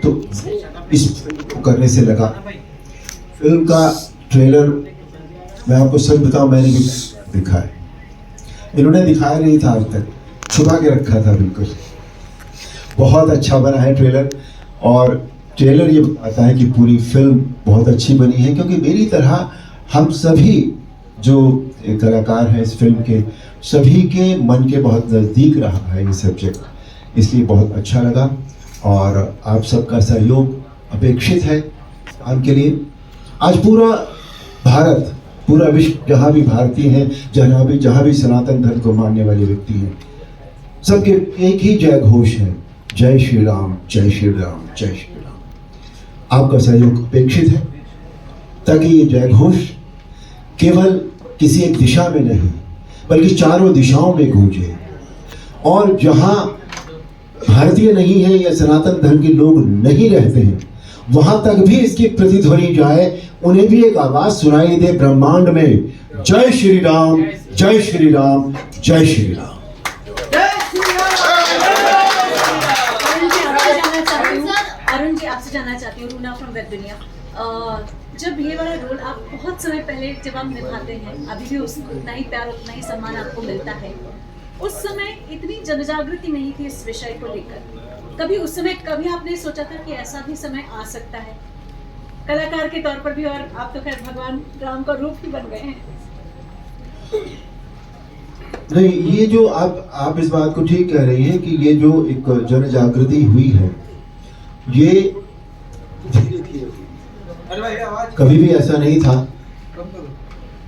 तो इस फिल्म को करने से लगा। फिल्म का ट्रेलर मैं आपको सच बताऊं, मैंने भी देखा है, इन्होंने दिखाया नहीं था आज तक, छुपा के रखा था बिल्कुल। बहुत अच्छा बना है ट्रेलर, और ट्रेलर ये बताता है कि पूरी फिल्म बहुत अच्छी बनी है, क्योंकि मेरी तरह हम सभी जो कलाकार हैं इस फिल्म के, सभी के मन के बहुत नज़दीक रहा है ये सब्जेक्ट, इसलिए बहुत अच्छा लगा। और आप सबका सहयोग अपेक्षित है काम के लिए। आज पूरा भारत, पूरा विश्व, जहाँ भी भारतीय हैं, जहाँ भी सनातन धर्म को मानने वाले व्यक्ति हैं, सबके एक ही जय घोष है, जय श्री राम, जय श्री राम, जय श्री राम। आपका सहयोग अपेक्षित है ताकि ये जय घोष केवल किसी एक दिशा में नहीं, बल्कि चारों दिशाओं में गूंजे, और जहां भारतीय नहीं है या सनातन धर्म के लोग नहीं रहते हैं, वहां तक भी इसकी प्रतिध्वनि जाए, उन्हें भी एक आवाज सुनाई दे ब्रह्मांड में, जय श्री राम, जय श्री राम, जय श्री राम। अरुण जी, आपसे जानना चाहती हूँ, रूना फ्रॉम वेब दुनिया, जब ये वाला रोल आप बहुत समय पहले जब आप निभाते हैं, अभी भी उतना ही प्यार, उतना ही सम्मान आपको मिलता है, उस समय इतनी जनजागृति नहीं थी इस विषय को लेकर। कभी उस समय कभी आपने सोचा था कि ऐसा भी समय आ सकता है कलाकार के तौर पर भी, और आप तो खैर भगवान राम का रूप ही बन गए हैं। नहीं, ये जो आप इस बात को ठीक कह रही हैं कि ये जो एक जन जागृति हुई है, ये धीरे धीरे, कभी भी ऐसा नहीं था,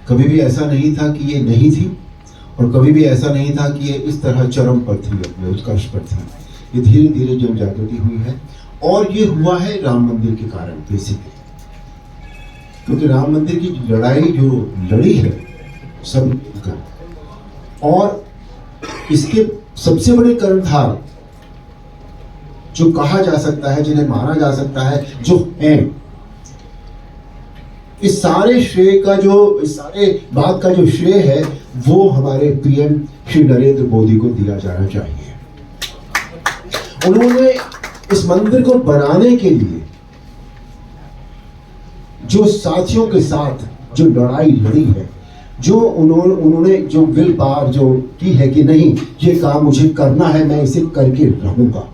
कभी भी ऐसा नहीं था कि ये नहीं थी, और कभी भी ऐसा नहीं था कि ये इस तरह चरम पर थी, अपने उत्कर्ष पर थी। ये धीरे धीरे जन जागृति हुई है, और ये हुआ है राम मंदिर के कारण बेसिकली, क्योंकि राम मंदिर की लड़ाई जो लड़ी है सब का, और इसके सबसे बड़े कर्णधार जो कहा जा सकता है, जिन्हें माना जा सकता है, जो हैं, इस सारे श्रेय का जो, इस सारे बात का जो श्रेय है, वो हमारे पीएम श्री नरेंद्र मोदी को दिया जाना चाहिए। उन्होंने इस मंदिर को बनाने के लिए जो साथियों के साथ जो लड़ाई लड़ी है, जो उन्होंने जो विल पावर जो की है कि नहीं, ये काम मुझे करना है, मैं इसे करके रहूंगा,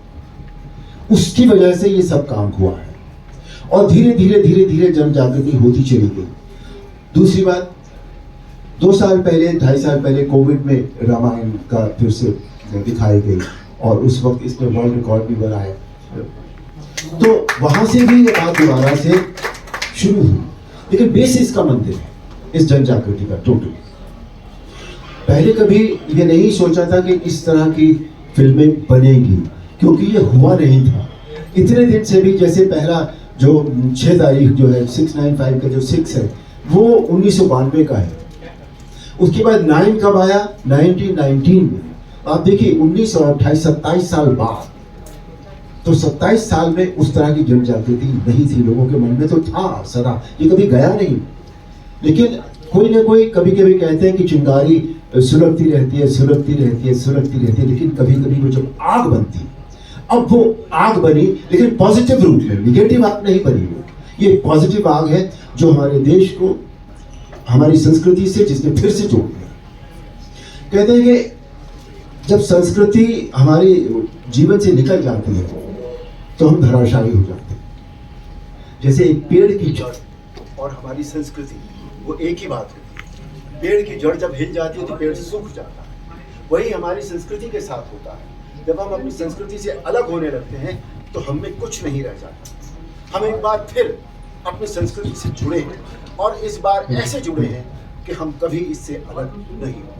उसकी वजह से ये सब काम हुआ है, और धीरे धीरे जन जागृति होती चली गई। दूसरी बात, 2 साल पहले, 2.5 साल पहले कोविड में रामायण का फिर से दिखाई गई, और उस वक्त इसने वर्ल्ड रिकॉर्ड भी बनाया, तो वहां से भी ये बात दोबारा से शुरू हुई। लेकिन बेसिस का मंदिर है इस जन जागृति का टोटल। पहले कभी ये नहीं सोचा था कि इस तरह की फिल्में बनेगी, क्योंकि ये हुआ नहीं था इतने दिन से भी। जैसे पहला जो 6 तारीख जो है, 695 का जो 6 है, वो 1992 का है। उसके बाद 9 कब आया, 1919 में। आप देखिए 1928, 27 साल बाद, तो 27 साल में उस तरह की जन जागृति नहीं थी, लोगों के मन में तो था सदा, ये कभी गया नहीं। लेकिन कोई ना कोई कभी कभी कहते हैं कि चिंगारी सुलगती रहती है, सुलगती रहती है, सुलगती रहती है, लेकिन कभी कभी वो जब आग बनती है, अब वो आग बनी, लेकिन पॉजिटिव रूप में, निगेटिव आग नहीं बनी। वो ये पॉजिटिव आग है जो हमारे देश को, हमारी संस्कृति से, जिसने फिर से जोड़ दिया। कहते हैं कि जब संस्कृति हमारे जीवन से निकल जाती है तो हम धराशायी हो जाते हैं। जैसे एक पेड़ की जड़ और हमारी संस्कृति, वो एक ही बात होती है। पेड़ की जड़ जब हिल जाती है तो पेड़ सूख जाता है। वही हमारी संस्कृति के साथ होता है। जब हम अपनी संस्कृति से अलग होने लगते हैं तो हम में कुछ नहीं रह जाता। हम एक बार फिर अपनी संस्कृति से जुड़े हैं, और इस बार ऐसे जुड़े हैं कि हम कभी इससे अलग नहीं हो।